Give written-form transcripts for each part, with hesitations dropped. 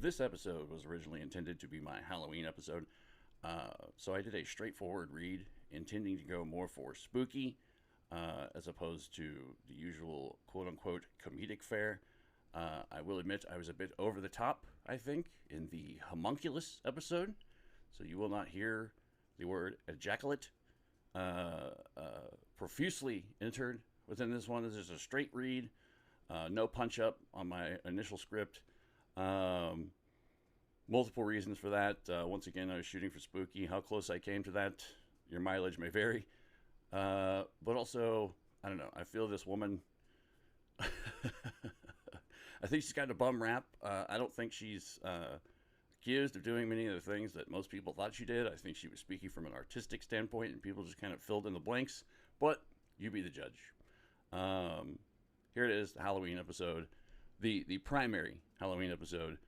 This episode was originally intended to be my Halloween episode, so I did a straightforward read, intending to go more for spooky, as opposed to the usual quote-unquote comedic fare. I will admit I was a bit over the top, I think, in the homunculus episode, so you will not hear the word ejaculate profusely entered within this one. This is a straight read, no punch-up on my initial script. Multiple reasons for that. Once again, I was shooting for spooky. How close I came to that, your mileage may vary. But also, I don't know, I feel this woman, I think she's got a bum rap. I don't think she's accused of doing many of the things that most people thought she did. I think she was speaking from an artistic standpoint, and people just kind of filled in the blanks. But you be the judge. Here it is, the Halloween episode, the primary Halloween episode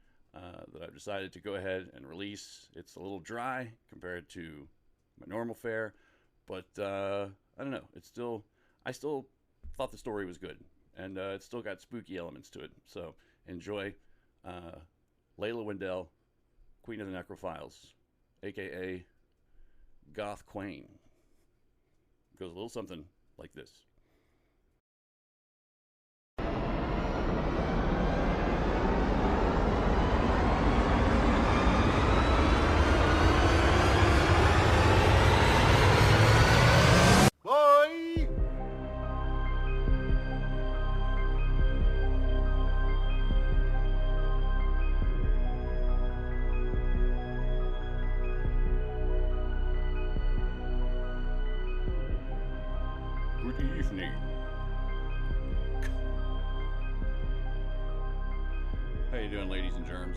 that I've decided to go ahead and release. It's a little dry compared to my normal fare, but I don't know. I still thought the story was good, and it's still got spooky elements to it. So enjoy Leilah Wendell, Queen of the Necrophiles, aka Goth Queen. Goes a little something like this. Good evening. How you doing, ladies and germs?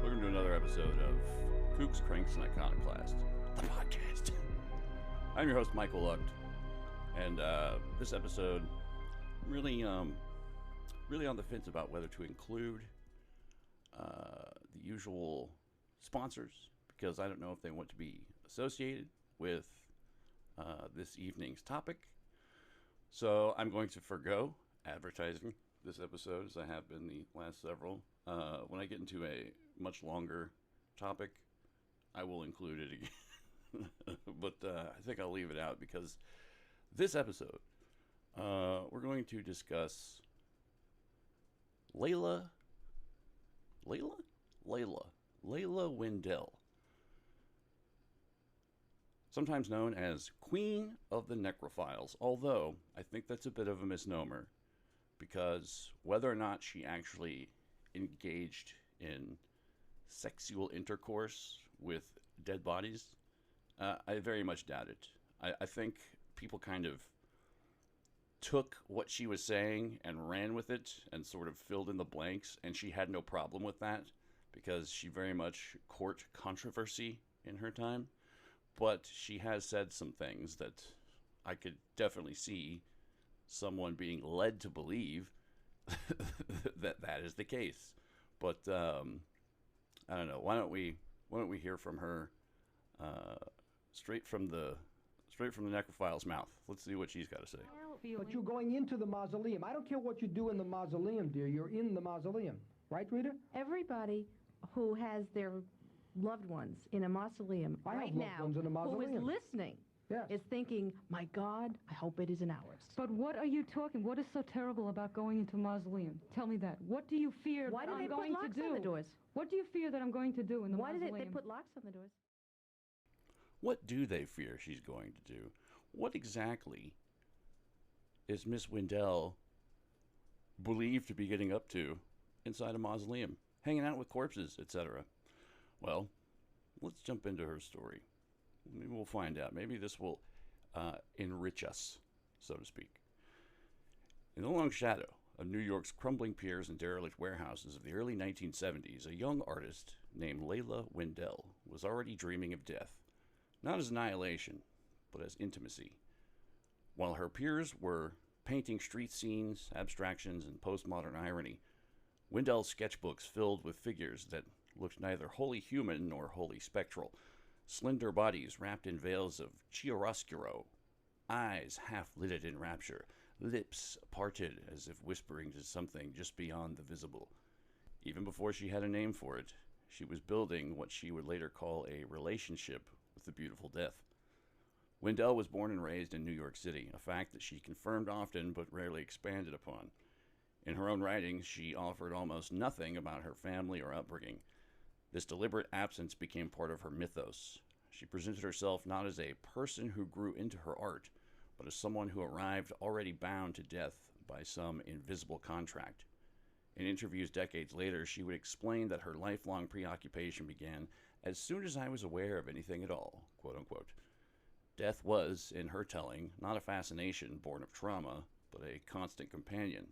Welcome to another episode of Kooks, Cranks, and Iconoclast, the podcast. I'm your host, Michael Lucht, and this episode, really on the fence about whether to include the usual sponsors, because I don't know if they want to be associated with this evening's topic. So I'm going to forgo advertising this episode, as I have been the last several. When I get into a much longer topic, I will include it again. But I think I'll leave it out, because this episode, we're going to discuss Leilah Wendell, sometimes known as Queen of the Necrophiles, although I think that's a bit of a misnomer, because whether or not she actually engaged in sexual intercourse with dead bodies, I very much doubt it. I think people kind of took what she was saying and ran with it and sort of filled in the blanks, and she had no problem with that, because she very much court controversy in her time. But she has said some things that I could definitely see someone being led to believe that is the case. But I don't know. Why don't we hear from her straight from the Necrophile's mouth? Let's see what she's got to say. But you're going into the mausoleum. I don't care what you do in the mausoleum, dear. You're in the mausoleum. Right, Rita? Everybody who has their loved ones in a mausoleum right now, ones in a mausoleum. who is listening, Yes. is thinking, my God, I hope it isn't ours. But what are you talking? What is so terrible about going into a mausoleum? Tell me that. What do you fear Why that do they I'm put going to locks do? on the doors? What do you fear that I'm going to do in the Why do mausoleum? they put locks on the doors? What do they fear she's going to do? What exactly is Miss Wendell believed to be getting up to inside a mausoleum, hanging out with corpses, etc.? Well, let's jump into her story. Maybe we'll find out. Maybe this will enrich us, so to speak. In the long shadow of New York's crumbling piers and derelict warehouses of the early 1970s, a young artist named Leilah Wendell was already dreaming of death, not as annihilation, but as intimacy. While her peers were painting street scenes, abstractions, and postmodern irony, Wendell's sketchbooks filled with figures that looked neither wholly human nor wholly spectral. Slender bodies wrapped in veils of chiaroscuro, eyes half-lidded in rapture, lips parted as if whispering to something just beyond the visible. Even before she had a name for it, she was building what she would later call a relationship with the beautiful death. Wendell was born and raised in New York City, a fact that she confirmed often but rarely expanded upon. In her own writings, she offered almost nothing about her family or upbringing. This deliberate absence became part of her mythos. She presented herself not as a person who grew into her art, but as someone who arrived already bound to death by some invisible contract. In interviews decades later, she would explain that her lifelong preoccupation began as soon as I was aware of anything at all, quote unquote. Death was, in her telling, not a fascination born of trauma, but a constant companion.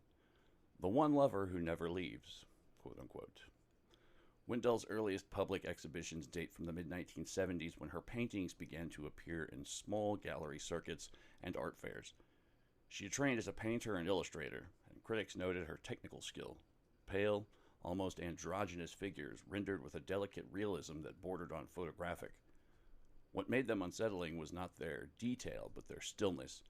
The one lover who never leaves, quote unquote. Wendell's earliest public exhibitions date from the mid-1970s when her paintings began to appear in small gallery circuits and art fairs. She trained as a painter and illustrator, and critics noted her technical skill. Pale, almost androgynous figures rendered with a delicate realism that bordered on photographic. What made them unsettling was not their detail, but their stillness.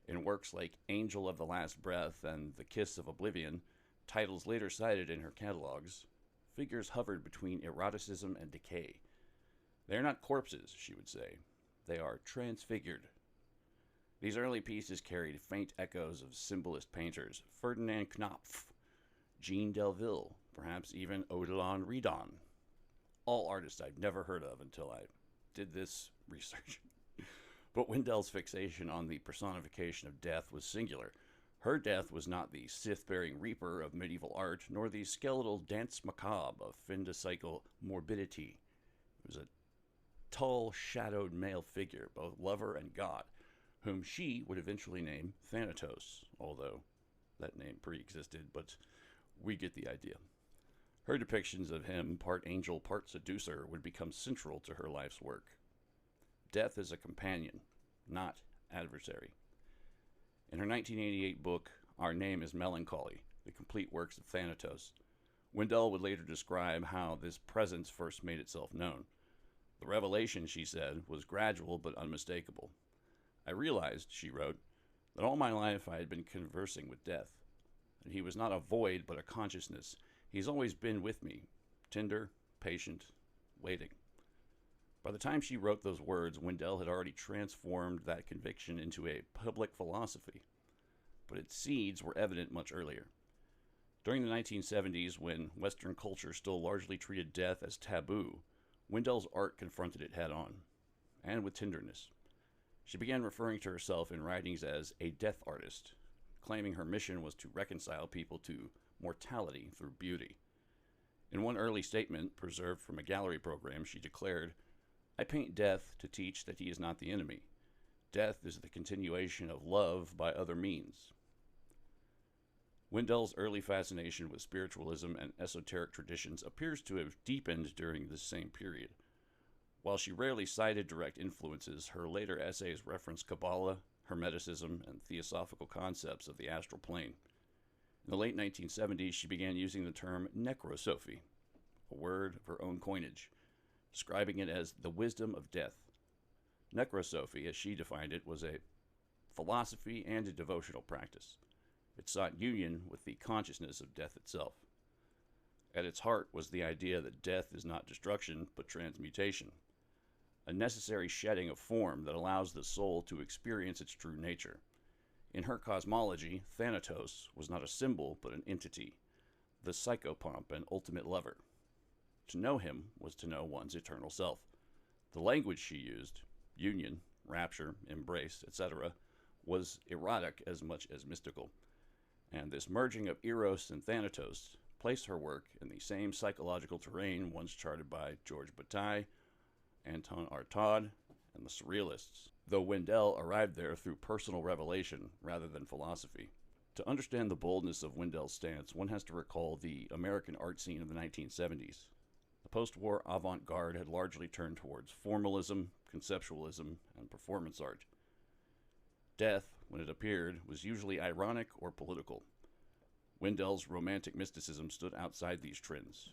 In works like Angel of the Last Breath and The Kiss of Oblivion, titles later cited in her catalogs, figures hovered between eroticism and decay. They are not corpses, she would say. They are transfigured. These early pieces carried faint echoes of symbolist painters, Ferdinand Knopf, Jean Delville, perhaps even Odilon Redon. All artists I've never heard of until I did this research. But Wendell's fixation on the personification of death was singular. Her death was not the Sith-bearing reaper of medieval art, nor the skeletal dance macabre of fin de siècle morbidity. It was a tall, shadowed male figure, both lover and god, whom she would eventually name Thanatos, although that name pre-existed, but we get the idea. Her depictions of him, part angel, part seducer, would become central to her life's work. Death is a companion, not adversary. In her 1988 book, Our Name is Melancholy, The Complete Works of Thanatos, Wendell would later describe how this presence first made itself known. The revelation, she said, was gradual but unmistakable. I realized, she wrote, that all my life I had been conversing with death, that he was not a void but a consciousness. He's always been with me, tender, patient, waiting. By the time she wrote those words, Wendell had already transformed that conviction into a public philosophy, but its seeds were evident much earlier. During the 1970s, when Western culture still largely treated death as taboo, Wendell's art confronted it head-on, and with tenderness. She began referring to herself in writings as a death artist, claiming her mission was to reconcile people to mortality through beauty. In one early statement, preserved from a gallery program, she declared, "I paint death to teach that he is not the enemy. Death is the continuation of love by other means." Wendell's early fascination with spiritualism and esoteric traditions appears to have deepened during this same period. While she rarely cited direct influences, her later essays reference Kabbalah, Hermeticism, and theosophical concepts of the astral plane. In the late 1970s, she began using the term necrosophy, a word of her own coinage, describing it as the wisdom of death. Necrosophy, as she defined it, was a philosophy and a devotional practice. It sought union with the consciousness of death itself. At its heart was the idea that death is not destruction, but transmutation, a necessary shedding of form that allows the soul to experience its true nature. In her cosmology, Thanatos was not a symbol, but an entity, the psychopomp and ultimate lover. To know him was to know one's eternal self. The language she used, union, rapture, embrace, etc., was erotic as much as mystical. And this merging of Eros and Thanatos placed her work in the same psychological terrain once charted by Georges Bataille, Anton Artaud, and the Surrealists, though Wendell arrived there through personal revelation rather than philosophy. To understand the boldness of Wendell's stance, one has to recall the American art scene of the 1970s. The post-war avant-garde had largely turned towards formalism, conceptualism, and performance art. Death, when it appeared, was usually ironic or political. Wendell's romantic mysticism stood outside these trends.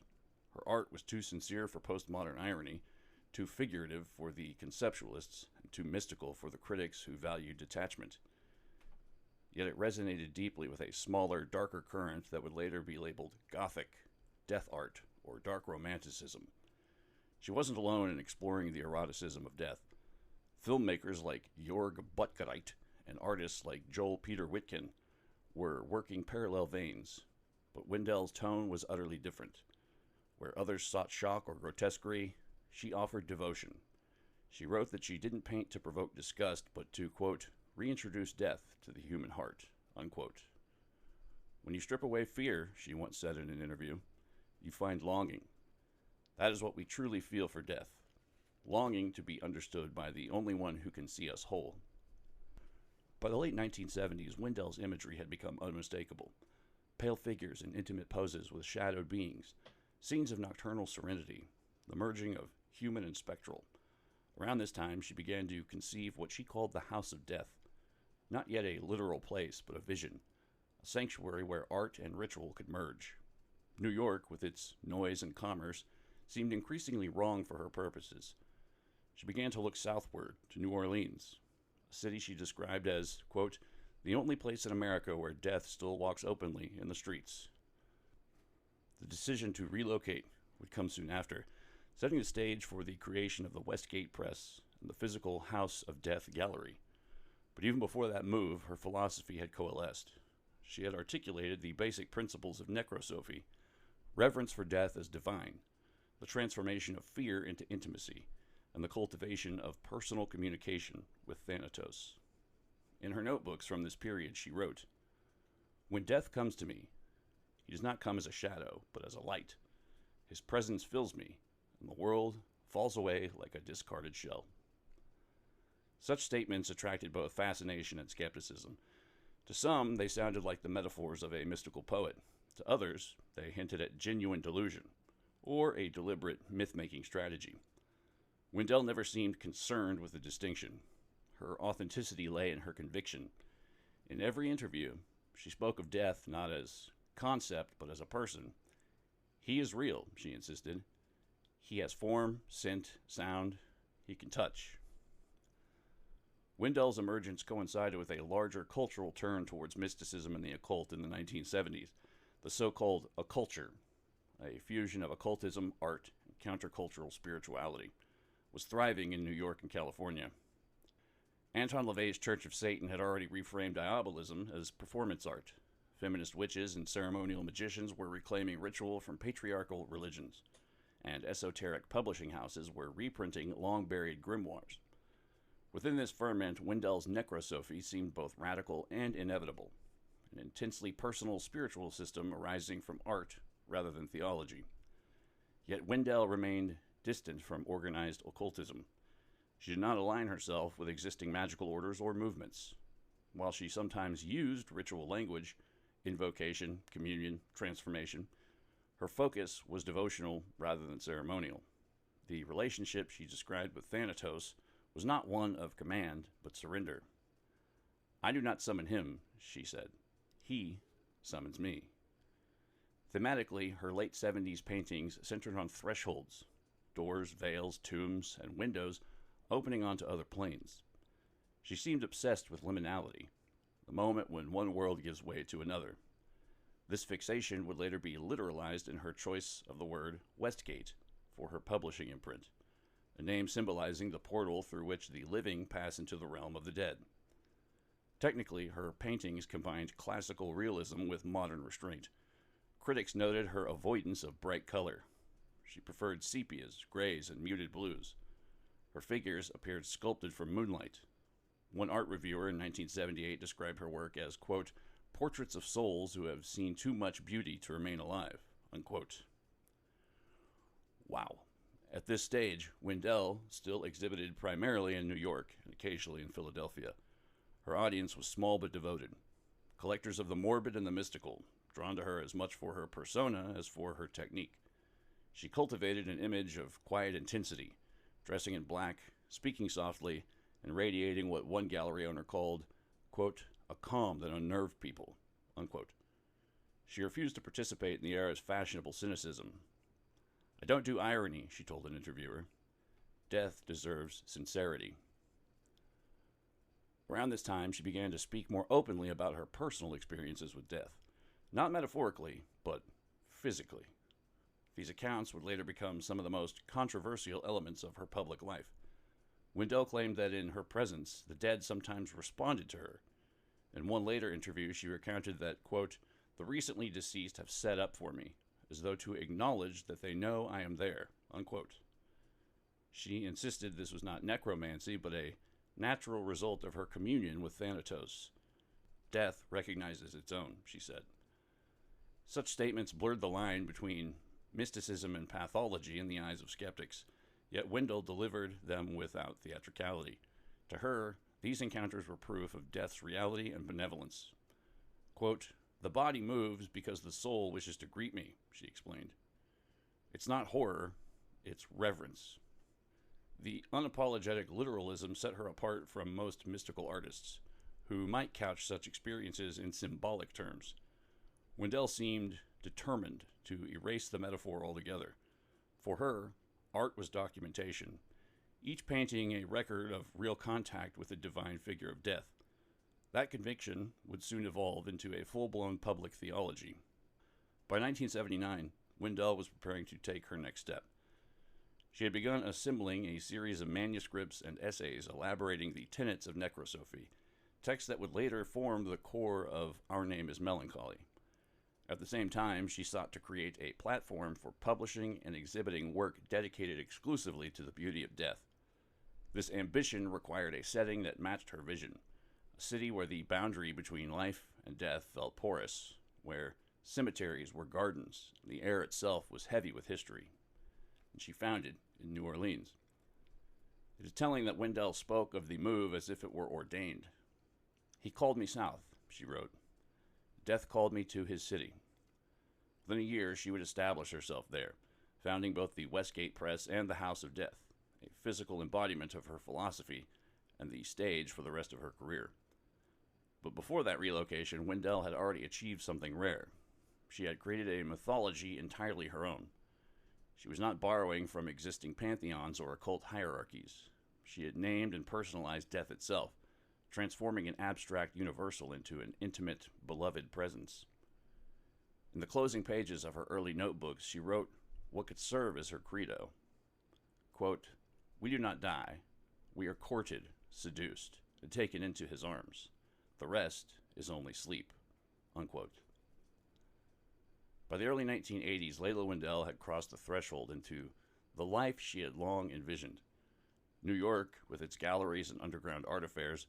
Her art was too sincere for postmodern irony, too figurative for the conceptualists, and too mystical for the critics who valued detachment. Yet it resonated deeply with a smaller, darker current that would later be labeled Gothic, death art or dark romanticism. She wasn't alone in exploring the eroticism of death. Filmmakers like Jorg Buttgereit and artists like Joel Peter Witkin were working parallel veins, but Wendell's tone was utterly different. Where others sought shock or grotesquerie, she offered devotion. She wrote that she didn't paint to provoke disgust, but to, quote, reintroduce death to the human heart, unquote. When you strip away fear, she once said in an interview, you find longing. That is what we truly feel for death, longing to be understood by the only one who can see us whole. By the late 1970s, Wendell's imagery had become unmistakable. Pale figures in intimate poses with shadowed beings, scenes of nocturnal serenity, the merging of human and spectral. Around this time, she began to conceive what she called the House of Death, not yet a literal place, but a vision, a sanctuary where art and ritual could merge. New York, with its noise and commerce, seemed increasingly wrong for her purposes. She began to look southward, to New Orleans, a city she described as, quote, the only place in America where death still walks openly in the streets. The decision to relocate would come soon after, setting the stage for the creation of the Westgate Press and the physical House of Death Gallery. But even before that move, her philosophy had coalesced. She had articulated the basic principles of necrosophy, reverence for death as divine, the transformation of fear into intimacy, and the cultivation of personal communication with Thanatos. In her notebooks from this period, she wrote, when death comes to me, he does not come as a shadow, but as a light. His presence fills me, and the world falls away like a discarded shell. Such statements attracted both fascination and skepticism. To some, they sounded like the metaphors of a mystical poet. To others, they hinted at genuine delusion, or a deliberate myth-making strategy. Wendell never seemed concerned with the distinction. Her authenticity lay in her conviction. In every interview, she spoke of death not as concept, but as a person. He is real, she insisted. He has form, scent, sound. He can touch. Wendell's emergence coincided with a larger cultural turn towards mysticism and the occult in the 1970s, the so-called occulture, a fusion of occultism, art, and countercultural spirituality, was thriving in New York and California. Anton LaVey's Church of Satan had already reframed diabolism as performance art. Feminist witches and ceremonial magicians were reclaiming ritual from patriarchal religions, and esoteric publishing houses were reprinting long-buried grimoires. Within this ferment, Wendell's necrosophy seemed both radical and inevitable, an intensely personal spiritual system arising from art rather than theology. Yet Wendell remained distant from organized occultism. She did not align herself with existing magical orders or movements. While she sometimes used ritual language, invocation, communion, transformation, her focus was devotional rather than ceremonial. The relationship she described with Thanatos was not one of command, but surrender. I do not summon him, she said. He summons me. Thematically, her late 70s paintings centered on thresholds, doors, veils, tombs, and windows opening onto other planes. She seemed obsessed with liminality, the moment when one world gives way to another. This fixation would later be literalized in her choice of the word Westgate for her publishing imprint, a name symbolizing the portal through which the living pass into the realm of the dead. Technically, her paintings combined classical realism with modern restraint. Critics noted her avoidance of bright color. She preferred sepias, grays, and muted blues. Her figures appeared sculpted from moonlight. One art reviewer in 1978 described her work as, quote, portraits of souls who have seen too much beauty to remain alive, unquote. Wow. At this stage, Wendell still exhibited primarily in New York and occasionally in Philadelphia. Her audience was small but devoted. Collectors of the morbid and the mystical, drawn to her as much for her persona as for her technique. She cultivated an image of quiet intensity, dressing in black, speaking softly, and radiating what one gallery owner called, quote, a calm that unnerved people, unquote. She refused to participate in the era's fashionable cynicism. I don't do irony, she told an interviewer. Death deserves sincerity. Around this time, she began to speak more openly about her personal experiences with death. Not metaphorically, but physically. These accounts would later become some of the most controversial elements of her public life. Wendell claimed that in her presence, the dead sometimes responded to her. In one later interview, she recounted that, quote, "The recently deceased have set up for me, as though to acknowledge that they know I am there," unquote. She insisted this was not necromancy, but a natural result of her communion with Thanatos. Death recognizes its own, she said. Such statements blurred the line between mysticism and pathology in the eyes of skeptics, yet Wendell delivered them without theatricality. To her, these encounters were proof of death's reality and benevolence. Quote, "The body moves because the soul wishes to greet me," she explained. "It's not horror, it's reverence." The unapologetic literalism set her apart from most mystical artists, who might couch such experiences in symbolic terms. Wendell seemed determined to erase the metaphor altogether. For her, art was documentation, each painting a record of real contact with the divine figure of death. That conviction would soon evolve into a full-blown public theology. By 1979, Wendell was preparing to take her next step. She had begun assembling a series of manuscripts and essays elaborating the tenets of necrosophy, texts that would later form the core of Our Name is Melancholy. At the same time, she sought to create a platform for publishing and exhibiting work dedicated exclusively to the beauty of death. This ambition required a setting that matched her vision, a city where the boundary between life and death felt porous, where cemeteries were gardens, and the air itself was heavy with history. And she found it in New Orleans. It is telling that Wendell spoke of the move as if it were ordained. "He called me south," she wrote. "Death called me to his city." Within a year, she would establish herself there, founding both the Westgate Press and the House of Death, a physical embodiment of her philosophy and the stage for the rest of her career. But before that relocation, Wendell had already achieved something rare. She had created a mythology entirely her own. She was not borrowing from existing pantheons or occult hierarchies. She had named and personalized death itself, transforming an abstract universal into an intimate, beloved presence. In the closing pages of her early notebooks, she wrote what could serve as her credo. Quote, "We do not die. We are courted, seduced, and taken into his arms. The rest is only sleep." Unquote. By the early 1980s, Leilah Wendell had crossed the threshold into the life she had long envisioned. New York, with its galleries and underground art affairs,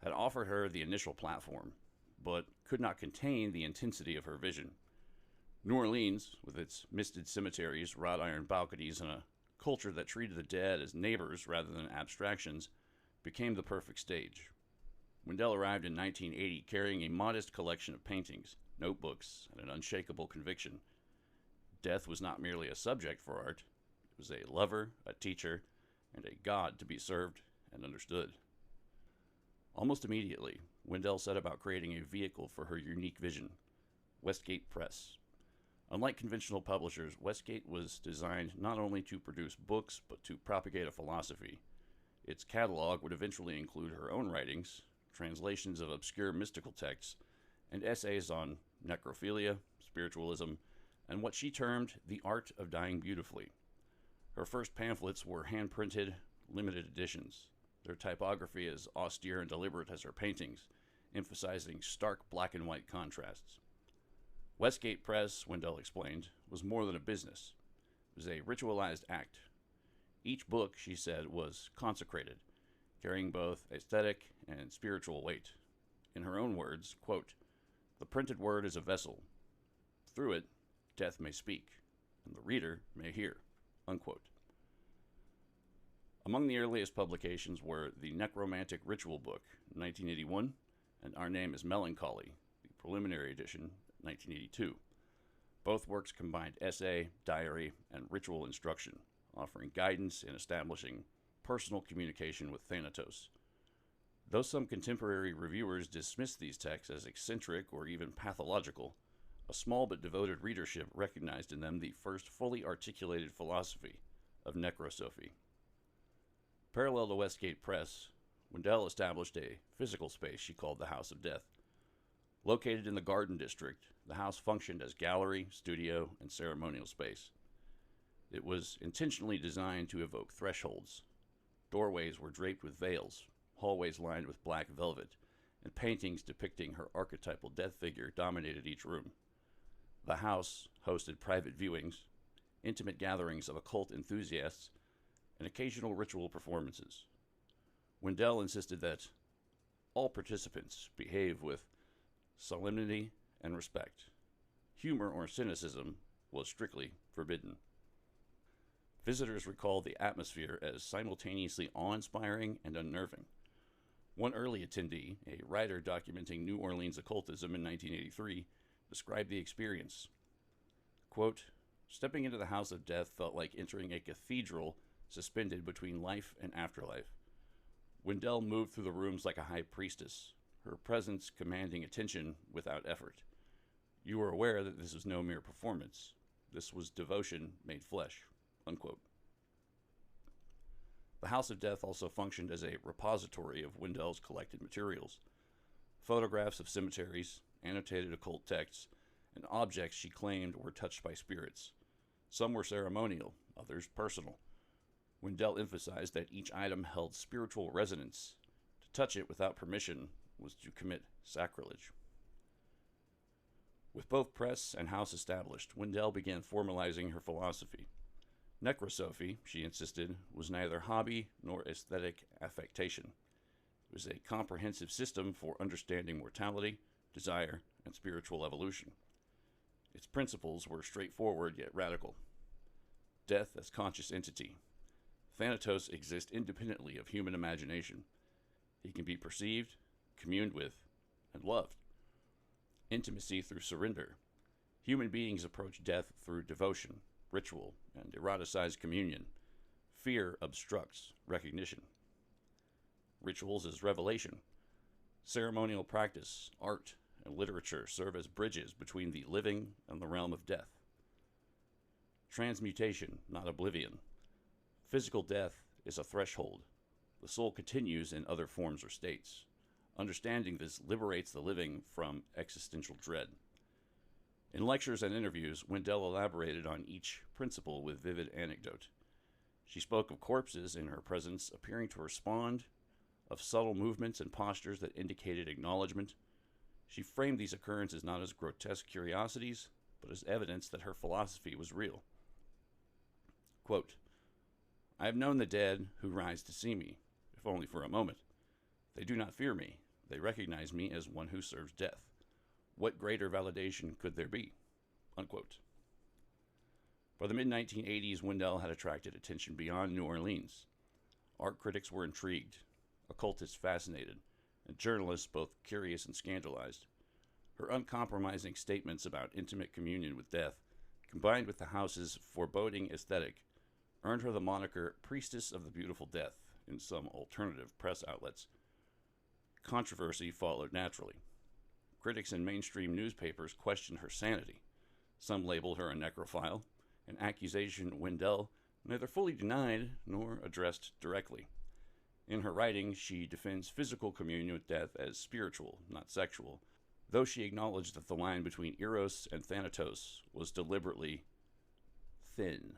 had offered her the initial platform, but could not contain the intensity of her vision. New Orleans, with its misted cemeteries, wrought iron balconies, and a culture that treated the dead as neighbors rather than abstractions, became the perfect stage. Wendell arrived in 1980 carrying a modest collection of paintings, notebooks, and an unshakable conviction. Death was not merely a subject for art. It was a lover, a teacher, and a god to be served and understood. Almost immediately, Wendell set about creating a vehicle for her unique vision, Westgate Press. Unlike conventional publishers, Westgate was designed not only to produce books, but to propagate a philosophy. Its catalog would eventually include her own writings, translations of obscure mystical texts, and essays on necrophilia, spiritualism, and what she termed the art of dying beautifully. Her first pamphlets were hand-printed, limited editions. Their typography as austere and deliberate as her paintings, emphasizing stark black and white contrasts. Westgate Press, Wendell explained, was more than a business. It was a ritualized act. Each book, she said, was consecrated, carrying both aesthetic and spiritual weight. In her own words, quote, "The printed word is a vessel. Through it, death may speak, and the reader may hear," unquote. Among the earliest publications were the Necromantic Ritual Book, 1981, and Our Name is Melancholy, the preliminary edition, 1982. Both works combined essay, diary, and ritual instruction, offering guidance in establishing personal communication with Thanatos. Though some contemporary reviewers dismissed these texts as eccentric or even pathological, a small but devoted readership recognized in them the first fully articulated philosophy of necrosophy. Parallel to Westgate Press, Wendell established a physical space she called the House of Death. Located in the Garden District, the house functioned as gallery, studio, and ceremonial space. It was intentionally designed to evoke thresholds. Doorways were draped with veils, hallways lined with black velvet, and paintings depicting her archetypal death figure dominated each room. The house hosted private viewings, intimate gatherings of occult enthusiasts, and occasional ritual performances. Wendell insisted that all participants behave with solemnity and respect. Humor or cynicism was strictly forbidden. Visitors recalled the atmosphere as simultaneously awe-inspiring and unnerving. One early attendee, a writer documenting New Orleans occultism in 1983, described the experience. Quote, "Stepping into the House of Death felt like entering a cathedral suspended between life and afterlife. Wendell moved through the rooms like a high priestess, her presence commanding attention without effort. You were aware that this was no mere performance. This was devotion made flesh." Unquote. The House of Death also functioned as a repository of Wendell's collected materials. Photographs of cemeteries, annotated occult texts, and objects she claimed were touched by spirits. Some were ceremonial, others personal. Wendell emphasized that each item held spiritual resonance. To touch it without permission was to commit sacrilege. With both press and house established, Wendell began formalizing her philosophy. Necrosophy, she insisted, was neither hobby nor aesthetic affectation. It was a comprehensive system for understanding mortality, desire, and spiritual evolution. Its principles were straightforward yet radical. Death as conscious entity. Thanatos exists independently of human imagination. He can be perceived, communed with, and loved. Intimacy through surrender. Human beings approach death through devotion, ritual, and eroticized communion. Fear obstructs recognition. Rituals as revelation. Ceremonial practice, art, and literature serve as bridges between the living and the realm of death. Transmutation, not oblivion. Physical death is a threshold. The soul continues in other forms or states. Understanding this liberates the living from existential dread. In lectures and interviews, Wendell elaborated on each principle with vivid anecdote. She spoke of corpses in her presence appearing to respond, of subtle movements and postures that indicated acknowledgement. She framed these occurrences not as grotesque curiosities, but as evidence that her philosophy was real. Quote, "I have known the dead who rise to see me, if only for a moment. They do not fear me. They recognize me as one who serves death. What greater validation could there be?" Unquote. By the mid-1980s, Wendell had attracted attention beyond New Orleans. Art critics were intrigued, occultists fascinated, and journalists both curious and scandalized. Her uncompromising statements about intimate communion with death, combined with the house's foreboding aesthetic, earned her the moniker Priestess of the Beautiful Death in some alternative press outlets. Controversy followed naturally. Critics in mainstream newspapers questioned her sanity. Some labeled her a necrophile, an accusation Wendell neither fully denied nor addressed directly. In her writing, she defends physical communion with death as spiritual, not sexual, though she acknowledged that the line between Eros and Thanatos was deliberately thin.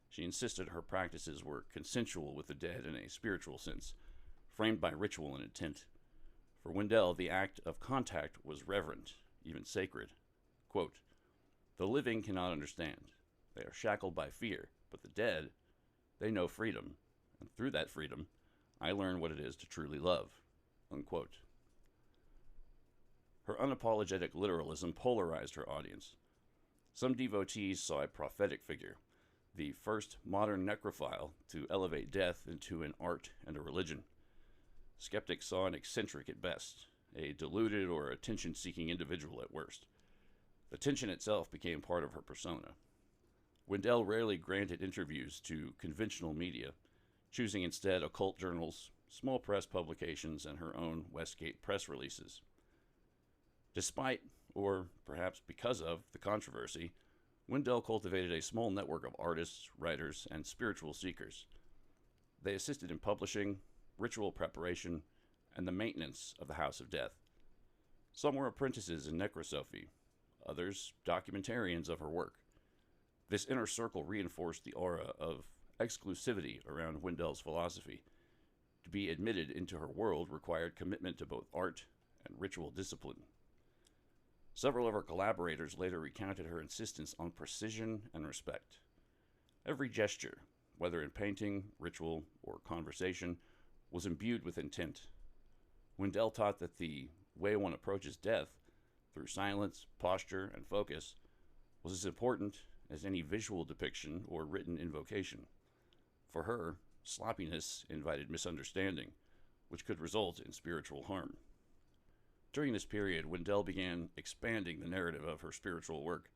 She insisted her practices were consensual with the dead in a spiritual sense, framed by ritual and intent. For Wendell, the act of contact was reverent, even sacred. Quote, "The living cannot understand. They are shackled by fear, but the dead, they know freedom, and through that freedom, I learn what it is to truly love." Unquote. Her unapologetic literalism polarized her audience. Some devotees saw a prophetic figure, the first modern necrophile to elevate death into an art and a religion. Skeptics saw an eccentric at best, a deluded or attention-seeking individual at worst. Attention itself became part of her persona. Wendell rarely granted interviews to conventional media, choosing instead occult journals, small press publications, and her own Westgate press releases. Despite, or perhaps because of, the controversy, Wendell cultivated a small network of artists, writers, and spiritual seekers. They assisted in publishing, ritual preparation, and the maintenance of the House of Death. Some were apprentices in necrosophy, others documentarians of her work. This inner circle reinforced the aura of exclusivity around Wendell's philosophy. To be admitted into her world required commitment to both art and ritual discipline. Several of her collaborators later recounted her insistence on precision and respect. Every gesture, whether in painting, ritual, or conversation, was imbued with intent. Wendell taught that the way one approaches death, through silence, posture, and focus, was as important as any visual depiction or written invocation. For her, sloppiness invited misunderstanding, which could result in spiritual harm. During this period, Wendell began expanding the narrative of her spiritual work.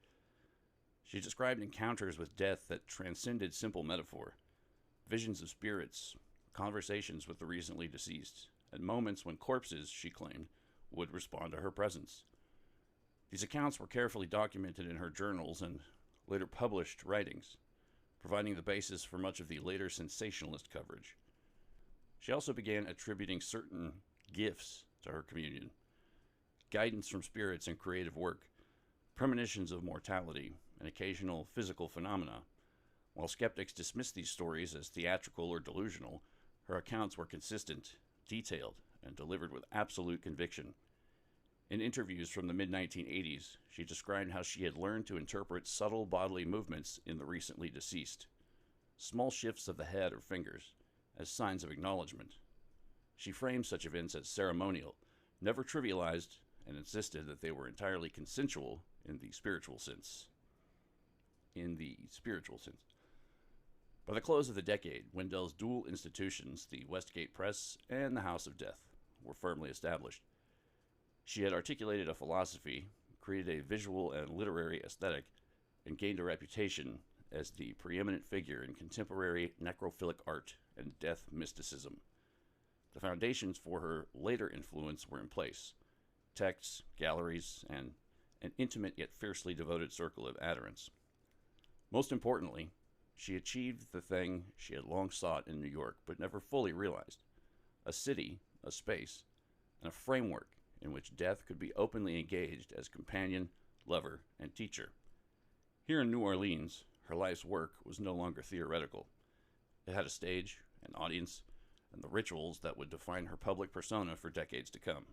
She described encounters with death that transcended simple metaphor, visions of spirits, conversations with the recently deceased, and moments when corpses, she claimed, would respond to her presence. These accounts were carefully documented in her journals and later published writings, providing the basis for much of the later sensationalist coverage. She also began attributing certain gifts to her communion: guidance from spirits in creative work, premonitions of mortality, and occasional physical phenomena. While skeptics dismissed these stories as theatrical or delusional, her accounts were consistent, detailed, and delivered with absolute conviction. In interviews from the mid-1980s, she described how she had learned to interpret subtle bodily movements in the recently deceased, small shifts of the head or fingers, as signs of acknowledgement. She framed such events as ceremonial, never trivialized, and insisted that they were entirely consensual in the spiritual sense. By the close of the decade, Wendell's dual institutions, the Westgate Press and the House of Death, were firmly established. She had articulated a philosophy, created a visual and literary aesthetic, and gained a reputation as the preeminent figure in contemporary necrophilic art and death mysticism. The foundations for her later influence were in place: texts, galleries, and an intimate yet fiercely devoted circle of adherents. Most importantly, she achieved the thing she had long sought in New York but never fully realized: a city, a space, and a framework in which death could be openly engaged as companion, lover, and teacher. Here in New Orleans, her life's work was no longer theoretical. It had a stage, an audience, and the rituals that would define her public persona for decades to come.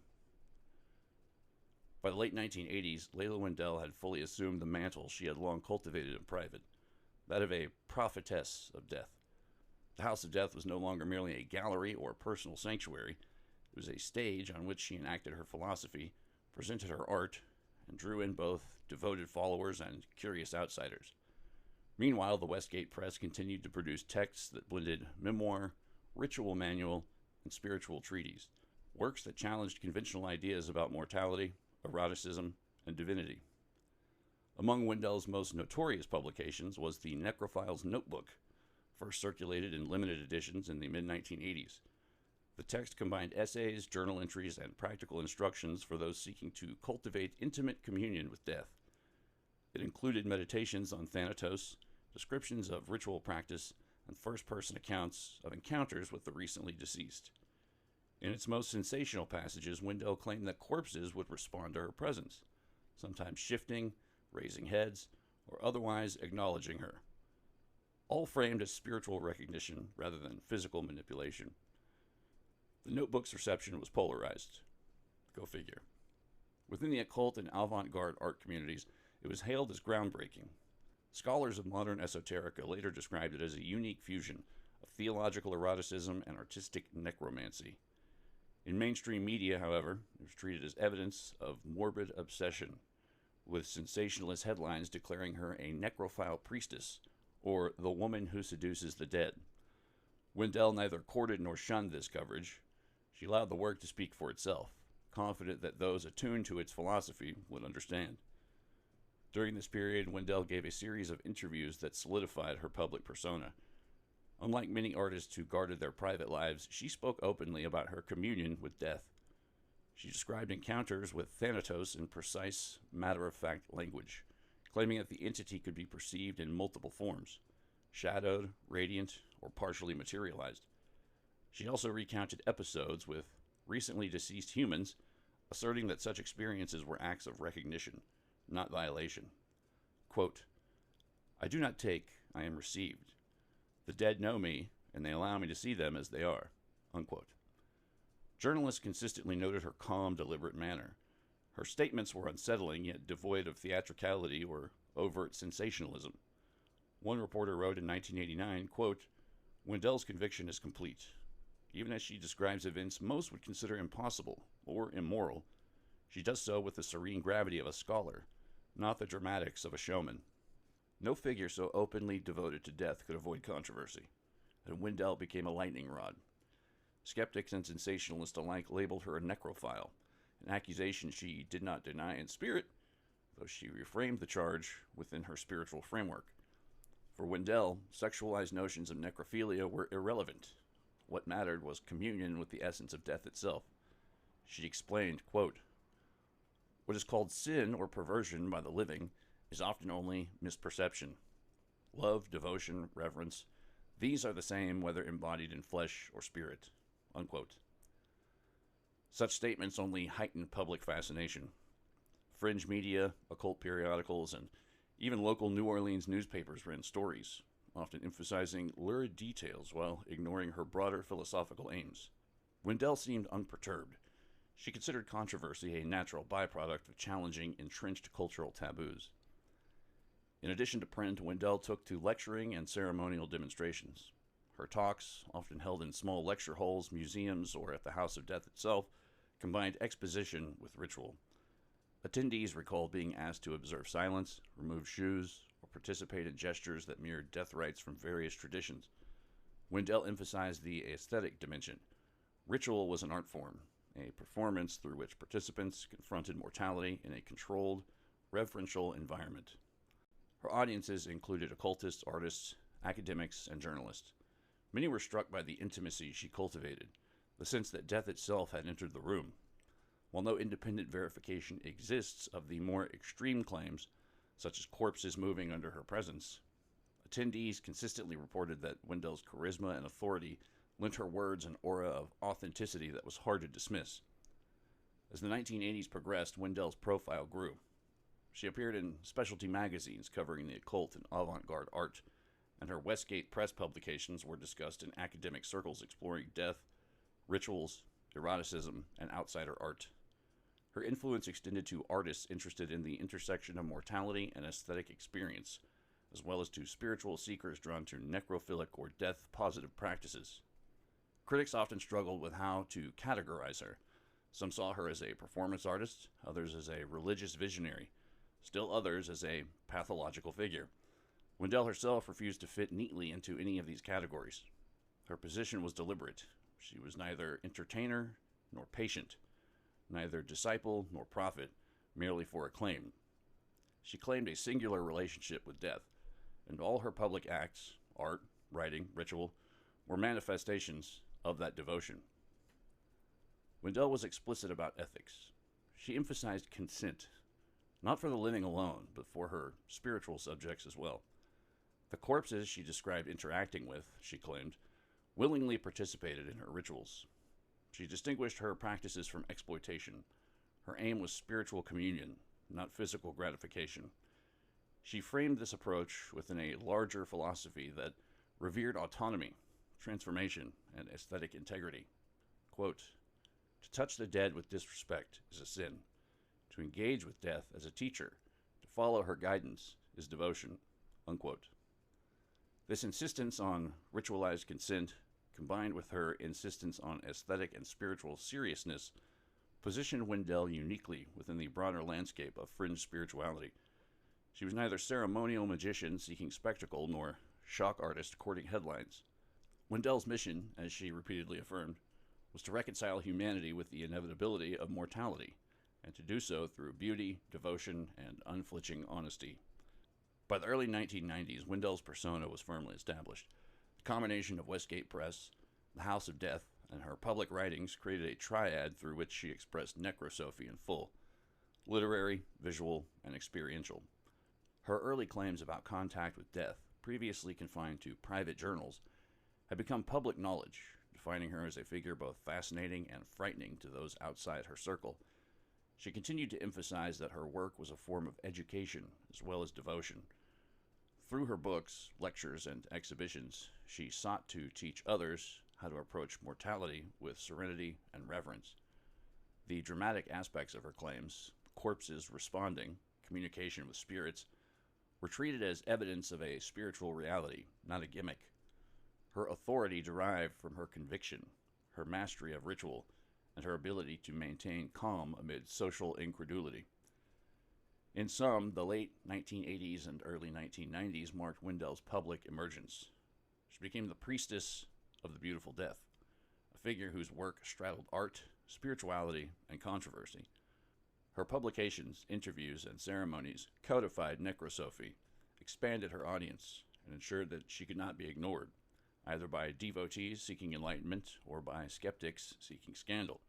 By the late 1980s, Leilah Wendell had fully assumed the mantle she had long cultivated in private, that of a prophetess of death. The House of Death was no longer merely a gallery or personal sanctuary. It was a stage on which she enacted her philosophy, presented her art, and drew in both devoted followers and curious outsiders. Meanwhile, the Westgate Press continued to produce texts that blended memoir, ritual manual, and spiritual treatise, works that challenged conventional ideas about mortality, eroticism, and divinity. Among Wendell's most notorious publications was the Necrophiles notebook, first circulated in limited editions in the mid-1980s. The text combined essays, journal entries, and practical instructions for those seeking to cultivate intimate communion with death. It included meditations on Thanatos, descriptions of ritual practice, and first-person accounts of encounters with the recently deceased. In its most sensational passages, Wendell claimed that corpses would respond to her presence, sometimes shifting, raising heads, or otherwise acknowledging her, all framed as spiritual recognition rather than physical manipulation. The notebook's reception was polarized. Go figure. Within the occult and avant-garde art communities, it was hailed as groundbreaking. Scholars of modern esoterica later described it as a unique fusion of theological eroticism and artistic necromancy. In mainstream media, however, it was treated as evidence of morbid obsession, with sensationalist headlines declaring her a necrophile priestess, or the woman who seduces the dead. Wendell neither courted nor shunned this coverage. She allowed the work to speak for itself, confident that those attuned to its philosophy would understand. During this period, Wendell gave a series of interviews that solidified her public persona. Unlike many artists who guarded their private lives, she spoke openly about her communion with death. She described encounters with Thanatos in precise, matter-of-fact language, claiming that the entity could be perceived in multiple forms: shadowed, radiant, or partially materialized. She also recounted episodes with recently deceased humans, asserting that such experiences were acts of recognition, not violation. Quote, I do not take, I am received. The dead know me, and they allow me to see them as they are." Unquote. Journalists consistently noted her calm, deliberate manner. Her statements were unsettling, yet devoid of theatricality or overt sensationalism. One reporter wrote in 1989, quote, "Wendell's conviction is complete. Even as she describes events most would consider impossible or immoral, she does so with the serene gravity of a scholar, not the dramatics of a showman. No figure so openly devoted to death could avoid controversy, and Wendell became a lightning rod. Skeptics and sensationalists alike labeled her a necrophile, an accusation she did not deny in spirit, though she reframed the charge within her spiritual framework. For Wendell, sexualized notions of necrophilia were irrelevant. What mattered was communion with the essence of death itself. She explained, quote, "What is called sin or perversion by the living is often only misperception. Love, devotion, reverence, these are the same whether embodied in flesh or spirit." Unquote. Such statements only heightened public fascination. Fringe media, occult periodicals, and even local New Orleans newspapers ran stories, often emphasizing lurid details while ignoring her broader philosophical aims. Wendell seemed unperturbed. She considered controversy a natural byproduct of challenging entrenched cultural taboos. In addition to print, Wendell took to lecturing and ceremonial demonstrations. Her talks, often held in small lecture halls, museums, or at the House of Death itself, combined exposition with ritual. Attendees recalled being asked to observe silence, remove shoes, or participate in gestures that mirrored death rites from various traditions. Wendell emphasized the aesthetic dimension. Ritual was an art form, a performance through which participants confronted mortality in a controlled, reverential environment. Her audiences included occultists, artists, academics, and journalists. Many were struck by the intimacy she cultivated, the sense that death itself had entered the room. While no independent verification exists of the more extreme claims, such as corpses moving under her presence, attendees consistently reported that Wendell's charisma and authority lent her words an aura of authenticity that was hard to dismiss. As the 1980s progressed, Wendell's profile grew. She appeared in specialty magazines covering the occult and avant-garde art, and her Westgate press publications were discussed in academic circles exploring death, rituals, eroticism, and outsider art. Her influence extended to artists interested in the intersection of mortality and aesthetic experience, as well as to spiritual seekers drawn to necrophilic or death-positive practices. Critics often struggled with how to categorize her. Some saw her as a performance artist, others as a religious visionary, still others as a pathological figure. Wendell herself refused to fit neatly into any of these categories. Her position was deliberate. She was neither entertainer nor patient, neither disciple nor prophet, merely for acclaim. She claimed a singular relationship with death, and all her public acts, art, writing, ritual, were manifestations of that devotion. Wendell was explicit about ethics. She emphasized consent, not for the living alone, but for her spiritual subjects as well. The corpses she described interacting with, she claimed, willingly participated in her rituals. She distinguished her practices from exploitation. Her aim was spiritual communion, not physical gratification. She framed this approach within a larger philosophy that revered autonomy, transformation, and aesthetic integrity. Quote, "To touch the dead with disrespect is a sin. To engage with death as a teacher, to follow her guidance, is devotion." Unquote. This insistence on ritualized consent, combined with her insistence on aesthetic and spiritual seriousness, positioned Wendell uniquely within the broader landscape of fringe spirituality. She was neither ceremonial magician seeking spectacle nor shock artist courting headlines. Wendell's mission, as she repeatedly affirmed, was to reconcile humanity with the inevitability of mortality, and to do so through beauty, devotion, and unflinching honesty. By the early 1990s, Wendell's persona was firmly established. The combination of Westgate Press, the House of Death, and her public writings created a triad through which she expressed necrosophy in full: literary, visual, and experiential. Her early claims about contact with death, previously confined to private journals, had become public knowledge, defining her as a figure both fascinating and frightening to those outside her circle. She continued to emphasize that her work was a form of education as well as devotion. Through her books, lectures, and exhibitions, she sought to teach others how to approach mortality with serenity and reverence. The dramatic aspects of her claims, corpses responding, communication with spirits, were treated as evidence of a spiritual reality, not a gimmick. Her authority derived from her conviction, her mastery of ritual, and her ability to maintain calm amid social incredulity. In sum, the late 1980s and early 1990s marked Wendell's public emergence. She became the priestess of the beautiful death, a figure whose work straddled art, spirituality, and controversy. Her publications, interviews, and ceremonies codified necrophiles, expanded her audience, and ensured that she could not be ignored, either by devotees seeking enlightenment or by skeptics seeking scandal.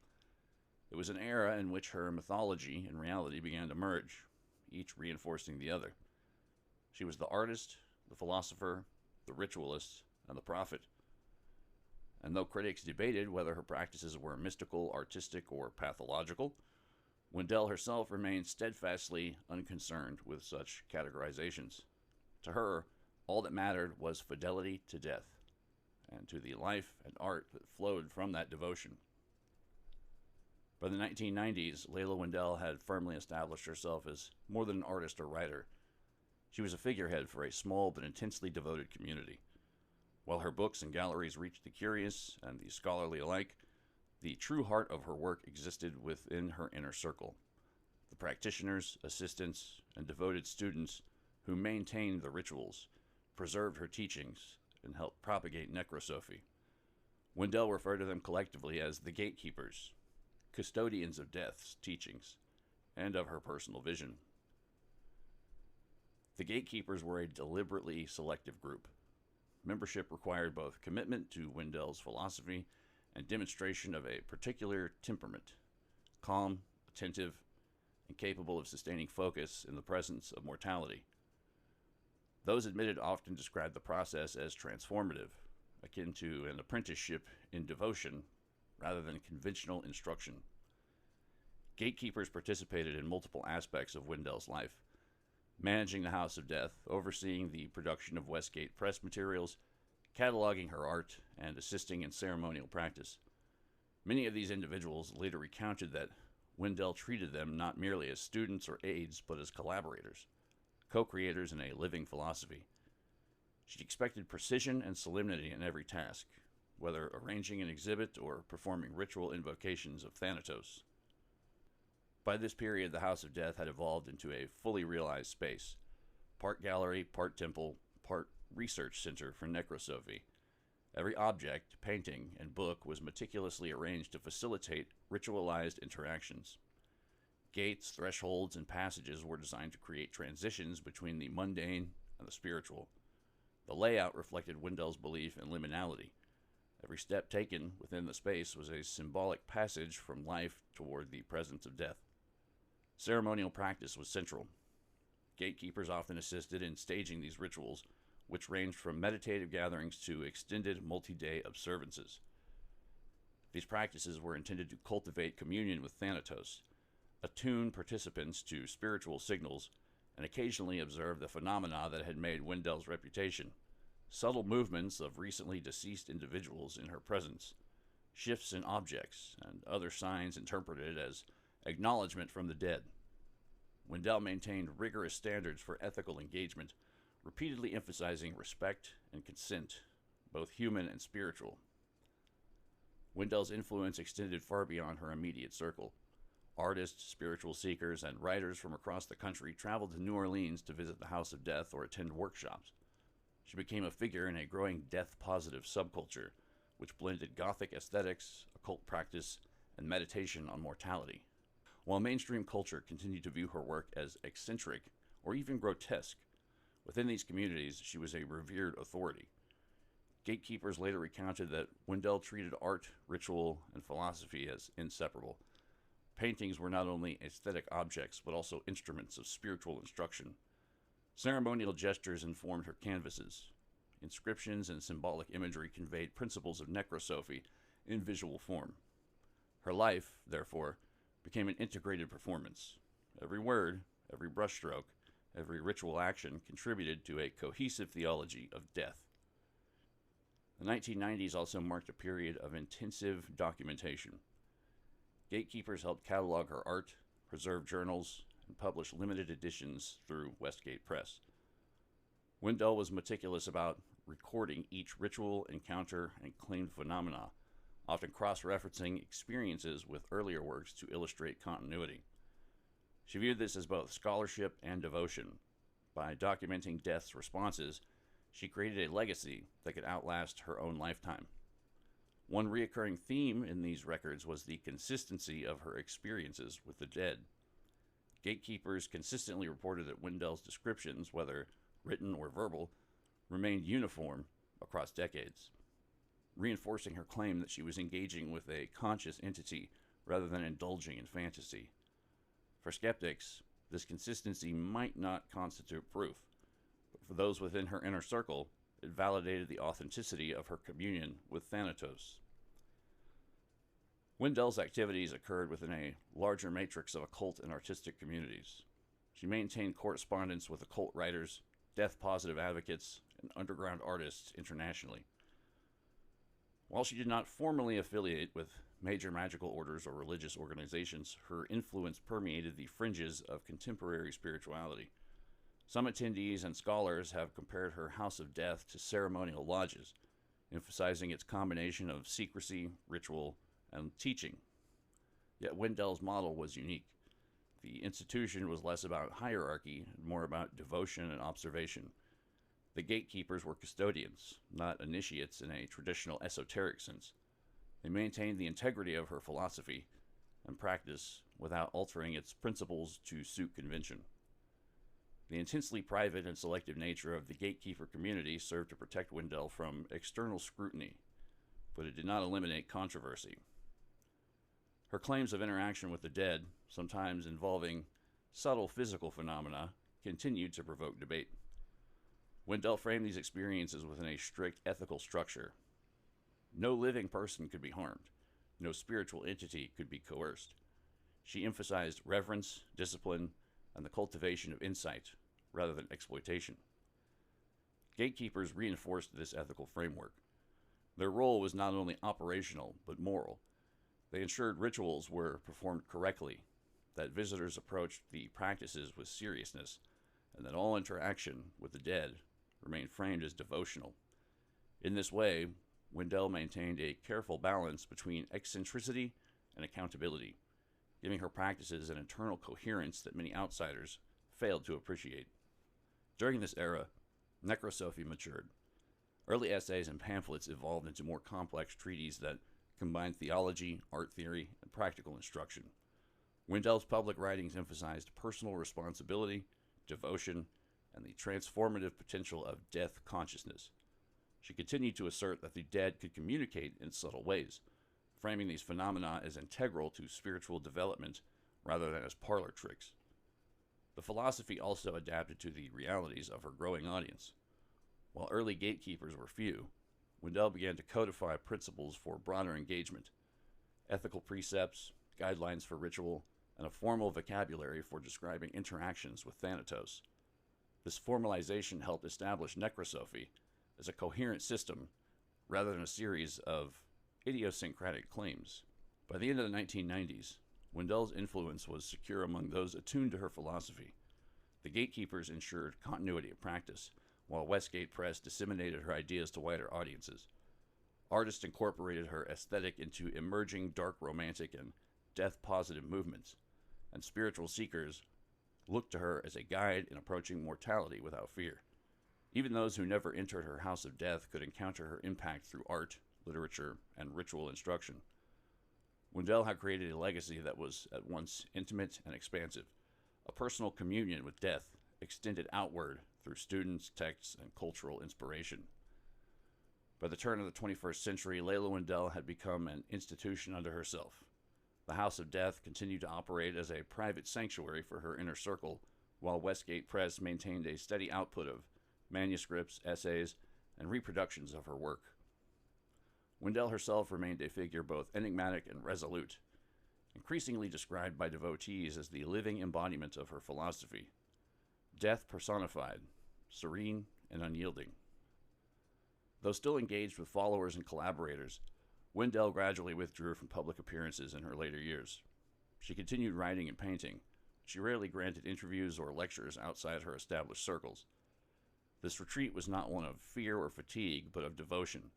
It was an era in which her mythology and reality began to merge, each reinforcing the other. She was the artist, the philosopher, the ritualist, and the prophet. And though critics debated whether her practices were mystical, artistic, or pathological, Wendell herself remained steadfastly unconcerned with such categorizations. To her, all that mattered was fidelity to death, and to the life and art that flowed from that devotion. By the 1990s, Leilah Wendell had firmly established herself as more than an artist or writer. She was a figurehead for a small but intensely devoted community. While her books and galleries reached the curious and the scholarly alike, the true heart of her work existed within her inner circle. The practitioners, assistants, and devoted students who maintained the rituals, preserved her teachings, and helped propagate necrophiles. Wendell referred to them collectively as the gatekeepers, custodians of death's teachings, and of her personal vision. The gatekeepers were a deliberately selective group. Membership required both commitment to Wendell's philosophy and demonstration of a particular temperament, calm, attentive, and capable of sustaining focus in the presence of mortality. Those admitted often described the process as transformative, akin to an apprenticeship in devotion rather than conventional instruction. Gatekeepers participated in multiple aspects of Wendell's life, managing the House of Death, overseeing the production of Westgate press materials, cataloging her art, and assisting in ceremonial practice. Many of these individuals later recounted that Wendell treated them not merely as students or aides, but as collaborators, co-creators in a living philosophy. She expected precision and solemnity in every task, whether arranging an exhibit or performing ritual invocations of Thanatos. By this period, the House of Death had evolved into a fully realized space, part gallery, part temple, part research center for necrophiles. Every object, painting, and book was meticulously arranged to facilitate ritualized interactions. Gates, thresholds, and passages were designed to create transitions between the mundane and the spiritual. The layout reflected Wendell's belief in liminality. Every step taken within the space was a symbolic passage from life toward the presence of death. Ceremonial practice was central. Gatekeepers often assisted in staging these rituals, which ranged from meditative gatherings to extended multi-day observances. These practices were intended to cultivate communion with Thanatos, attune participants to spiritual signals, and occasionally observe the phenomena that had made Wendell's reputation: subtle movements of recently deceased individuals in her presence, shifts in objects, and other signs interpreted as acknowledgement from the dead. Wendell maintained rigorous standards for ethical engagement, repeatedly emphasizing respect and consent, both human and spiritual. Wendell's influence extended far beyond her immediate circle. Artists, spiritual seekers, and writers from across the country traveled to New Orleans to visit the House of Death or attend workshops. She became a figure in a growing death-positive subculture, which blended Gothic aesthetics, occult practice, and meditation on mortality. While mainstream culture continued to view her work as eccentric or even grotesque, within these communities she was a revered authority. Gatekeepers later recounted that Wendell treated art, ritual, and philosophy as inseparable. Paintings were not only aesthetic objects, but also instruments of spiritual instruction. Ceremonial gestures informed her canvases. Inscriptions and symbolic imagery conveyed principles of necrophiles in visual form. Her life, therefore, became an integrated performance. Every word, every brushstroke, Every ritual action contributed to a cohesive theology of death. The 1990s also marked a period of intensive documentation. Gatekeepers helped catalog her art, preserve journals, and publish limited editions through Westgate Press. Wendell was meticulous about recording each ritual, encounter, and claimed phenomena, often cross-referencing experiences with earlier works to illustrate continuity. She viewed this as both scholarship and devotion. By documenting death's responses, she created a legacy that could outlast her own lifetime. One recurring theme in these records was the consistency of her experiences with the dead. Gatekeepers consistently reported that Wendell's descriptions, whether written or verbal, remained uniform across decades, reinforcing her claim that she was engaging with a conscious entity rather than indulging in fantasy. For skeptics, this consistency might not constitute proof, but for those within her inner circle, it validated the authenticity of her communion with Thanatos. Wendell's activities occurred within a larger matrix of occult and artistic communities. She maintained correspondence with occult writers, death-positive advocates, and underground artists internationally. While she did not formally affiliate with major magical orders or religious organizations, her influence permeated the fringes of contemporary spirituality. Some attendees and scholars have compared her House of Death to ceremonial lodges, emphasizing its combination of secrecy, ritual, and teaching. Yet Wendell's model was unique. The institution was less about hierarchy and more about devotion and observation. The gatekeepers were custodians, not initiates in a traditional esoteric sense. They maintained the integrity of her philosophy and practice without altering its principles to suit convention. The intensely private and selective nature of the gatekeeper community served to protect Wendell from external scrutiny, but it did not eliminate controversy. Her claims of interaction with the dead, sometimes involving subtle physical phenomena, continued to provoke debate. Wendell framed these experiences within a strict ethical structure. No living person could be harmed. No spiritual entity could be coerced. She emphasized reverence, discipline, and the cultivation of insight rather than exploitation. Gatekeepers reinforced this ethical framework. Their role was not only operational, but moral. They ensured rituals were performed correctly, that visitors approached the practices with seriousness, and that all interaction with the dead remained framed as devotional. In this way, Wendell maintained a careful balance between eccentricity and accountability, giving her practices an internal coherence that many outsiders failed to appreciate. During this era, necrosophy matured. Early essays and pamphlets evolved into more complex treatises that combined theology, art theory, and practical instruction. Wendell's public writings emphasized personal responsibility, devotion, and the transformative potential of death consciousness. She continued to assert that the dead could communicate in subtle ways, framing these phenomena as integral to spiritual development rather than as parlor tricks. The philosophy also adapted to the realities of her growing audience. While early gatekeepers were few, Wendell began to codify principles for broader engagement, ethical precepts, guidelines for ritual, and a formal vocabulary for describing interactions with Thanatos. This formalization helped establish necrosophy as a coherent system rather than a series of idiosyncratic claims. By the end of the 1990s, Wendell's influence was secure among those attuned to her philosophy. The gatekeepers ensured continuity of practice, while Westgate Press disseminated her ideas to wider audiences. Artists incorporated her aesthetic into emerging dark romantic and death-positive movements, and spiritual seekers looked to her as a guide in approaching mortality without fear. Even those who never entered her house of death could encounter her impact through art, literature, and ritual instruction. Wendell had created a legacy that was at once intimate and expansive, a personal communion with death extended outward through students, texts, and cultural inspiration. By the turn of the 21st century, Leilah Wendell had become an institution unto herself. The House of Death continued to operate as a private sanctuary for her inner circle, while Westgate Press maintained a steady output of manuscripts, essays, and reproductions of her work. Wendell herself remained a figure both enigmatic and resolute, increasingly described by devotees as the living embodiment of her philosophy. death personified, serene and unyielding. Though still engaged with followers and collaborators, Wendell gradually withdrew from public appearances in her later years. She continued writing and painting. She rarely granted interviews or lectures outside her established circles. This retreat was not one of fear or fatigue, but of devotion.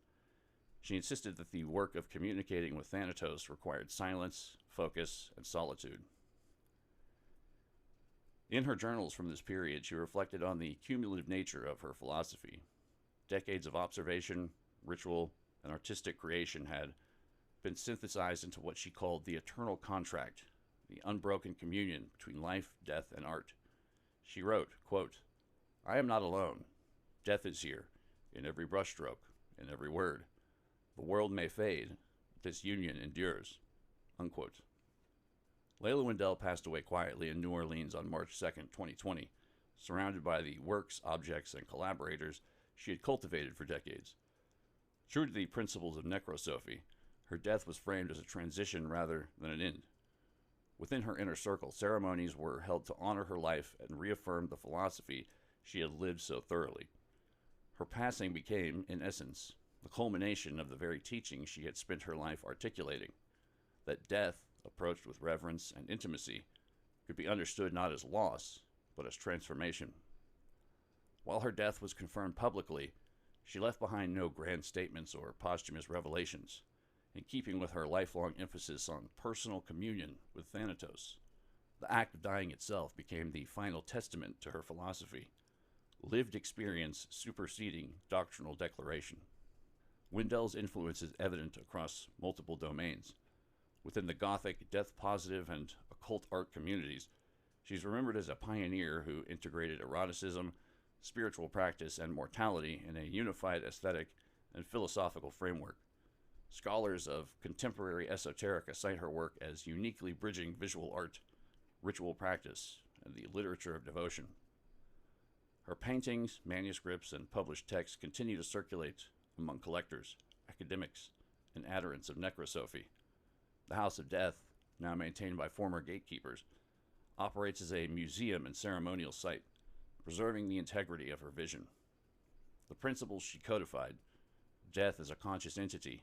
She insisted that the work of communicating with Thanatos required silence, focus, and solitude. In her journals from this period, she reflected on the cumulative nature of her philosophy. Decades of observation, ritual, and artistic creation had been synthesized into what she called the eternal contract, the unbroken communion between life, death, and art. She wrote, quote, "I am not alone. Death is here, in every brushstroke, in every word. The world may fade, but this union endures." Unquote. Leilah Wendell passed away quietly in New Orleans on March 2nd, 2020, surrounded by the works, objects, and collaborators she had cultivated for decades. True to the principles of necrosophy, her death was framed as a transition rather than an end. Within her inner circle, ceremonies were held to honor her life and reaffirm the philosophy she had lived so thoroughly. Her passing became, in essence, the culmination of the very teaching she had spent her life articulating, that death, approached with reverence and intimacy, could be understood not as loss, but as transformation. While her death was confirmed publicly, she left behind no grand statements or posthumous revelations, in keeping with her lifelong emphasis on personal communion with Thanatos. The act of dying itself became the final testament to her philosophy, lived experience superseding doctrinal declaration. Wendell's influence is evident across multiple domains. Within the Gothic, death-positive, and occult art communities, she's remembered as a pioneer who integrated eroticism, spiritual practice, and mortality in a unified aesthetic and philosophical framework. Scholars of contemporary esoterica cite her work as uniquely bridging visual art, ritual practice, and the literature of devotion. Her paintings, manuscripts, and published texts continue to circulate among collectors, academics, and adherents of necrosophy. The House of Death, now maintained by former gatekeepers, operates as a museum and ceremonial site, preserving the integrity of her vision. The principles she codified, death as a conscious entity,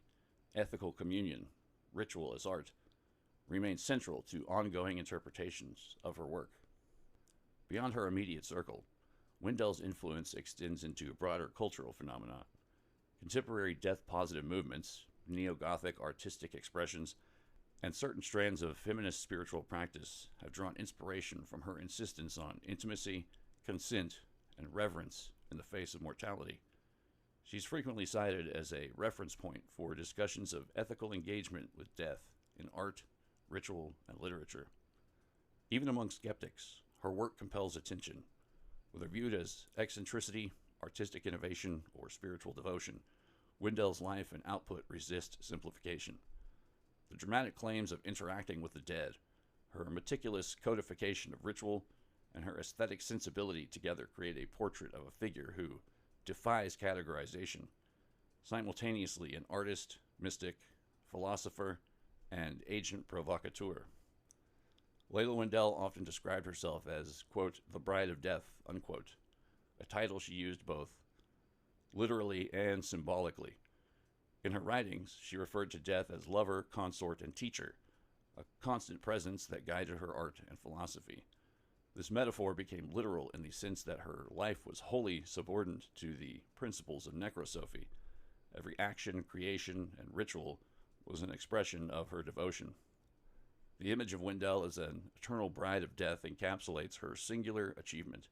ethical communion, ritual as art, remain central to ongoing interpretations of her work. Beyond her immediate circle, Wendell's influence extends into broader cultural phenomena. Contemporary death-positive movements, neo-Gothic artistic expressions, and certain strands of feminist spiritual practice have drawn inspiration from her insistence on intimacy, consent, and reverence in the face of mortality. She's frequently cited as a reference point for discussions of ethical engagement with death in art, ritual, and literature. Even among skeptics, her work compels attention. Whether viewed as eccentricity, artistic innovation, or spiritual devotion, Wendell's life and output resist simplification. The dramatic claims of interacting with the dead, her meticulous codification of ritual, and her aesthetic sensibility together create a portrait of a figure who defies categorization, simultaneously an artist, mystic, philosopher, and agent provocateur. Leilah Wendell often described herself as, quote, the bride of death, unquote, a title she used both literally and symbolically. In her writings, she referred to death as lover, consort, and teacher, a constant presence that guided her art and philosophy. This metaphor became literal in the sense that her life was wholly subordinate to the principles of necrosophy. Every action, creation, and ritual was an expression of her devotion. The image of Wendell as an eternal bride of death encapsulates her singular achievement.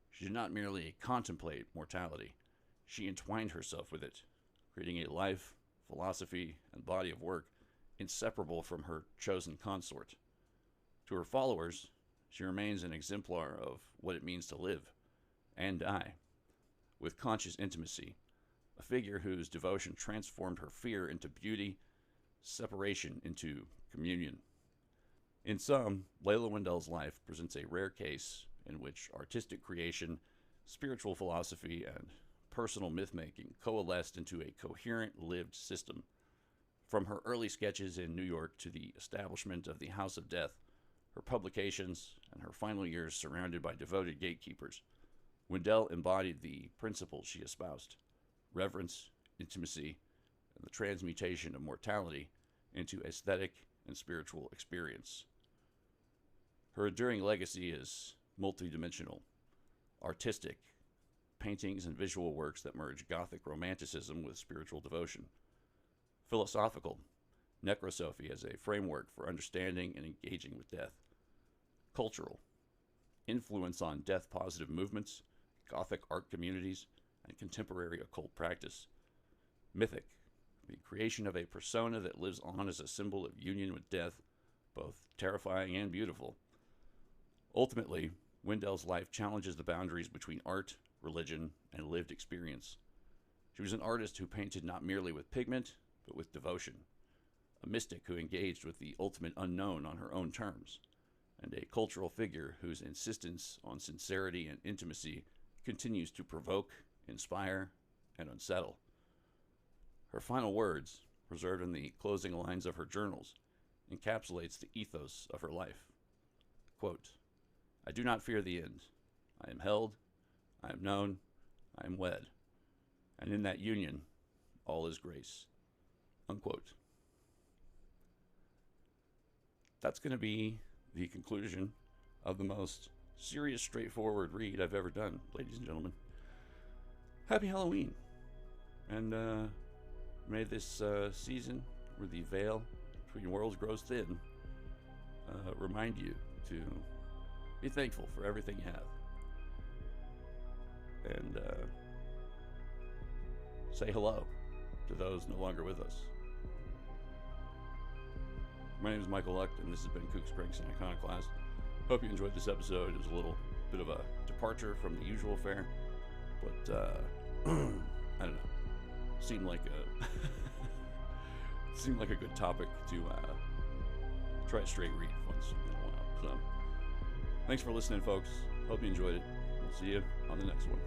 She did not merely contemplate mortality, she entwined herself with it, creating a life, philosophy, and body of work inseparable from her chosen consort. To her followers, she remains an exemplar of what it means to live and die with conscious intimacy, a figure whose devotion transformed her fear into beauty, separation into communion. In sum, Leilah Wendell's life presents a rare case in which artistic creation, spiritual philosophy, and personal myth-making coalesced into a coherent lived system. From her early sketches in New York to the establishment of the House of Death, her publications, and her final years surrounded by devoted gatekeepers, Wendell embodied the principles she espoused: reverence, intimacy, and the transmutation of mortality into aesthetic and spiritual experience. Her enduring legacy is multidimensional, artistic, paintings and visual works that merge Gothic romanticism with spiritual devotion; philosophical, necrosophy as a framework for understanding and engaging with death; cultural, influence on death-positive movements, Gothic art communities, and contemporary occult practice; mythic, the creation of a persona that lives on as a symbol of union with death, both terrifying and beautiful. Ultimately, Wendell's life challenges the boundaries between art, religion, and lived experience. She was an artist who painted not merely with pigment, but with devotion, a mystic who engaged with the ultimate unknown on her own terms, and a cultural figure whose insistence on sincerity and intimacy continues to provoke, inspire, and unsettle. Her final words, preserved in the closing lines of her journals, encapsulates the ethos of her life. Quote, "I do not fear the end. I am held, I am known, I am wed, and in that union, all is grace." Unquote. That's going to be the conclusion of the most serious, straightforward read I've ever done, ladies and gentlemen. Happy Halloween. And may this season, where the veil between worlds grows thin, remind you to be thankful for everything you have. And say hello to those no longer with us. My name is Michael Luck, and this has been Kooks, Cranks, and Iconoclast. Hope you enjoyed this episode. It was a little bit of a departure from the usual fare, but I don't know. Seemed like a good topic to try a straight read once in a while. So, thanks for listening, folks. Hope you enjoyed it. We'll see you on the next one.